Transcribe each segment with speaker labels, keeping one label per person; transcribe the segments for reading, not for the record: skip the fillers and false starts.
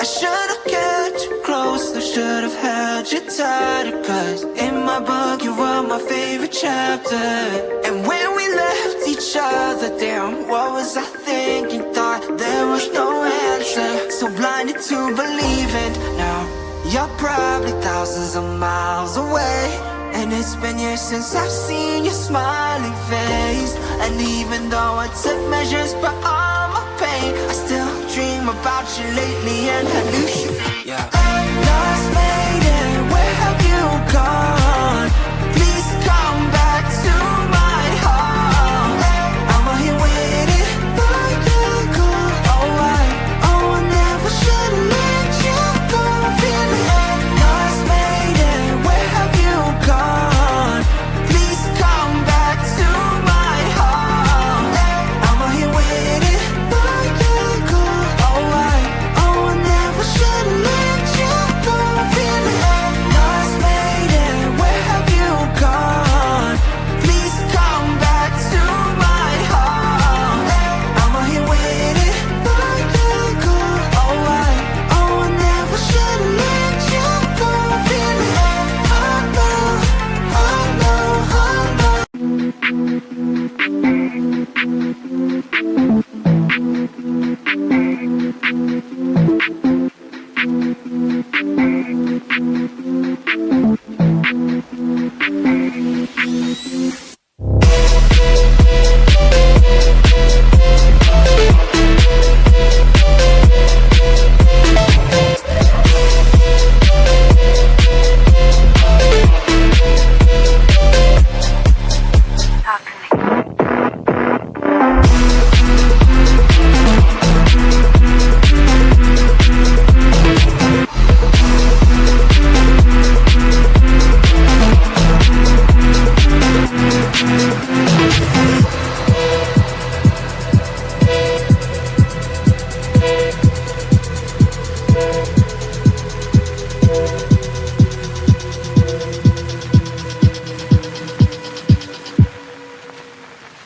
Speaker 1: I should've kept you close, I should've held you tighter, cause in my book you were my favorite chapter. And when we left each other, damn, what was I thinking? Thought there was no answer, so blinded to believing. Now you're probably thousands of miles away, and it's been years since I've seen your smiling face. And even though I took measures for all my pain, I still dream about you lately and hallucinate. Yeah. Lost lady, where have you gone? Please come back to my heart. I'm out here waiting for you to go. Oh, I never should've let you go. Feeling lost lady, where have you gone? Please come back to my heart. I'm out here waiting for you to go. Oh, I never should've let you go. Feeling lost lady, where have you gone? Please come back to my heart. I'm out here waiting for you to go. Oh, I never should've let you go. Feeling oh no, oh no, oh no.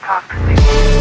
Speaker 2: Talk to me.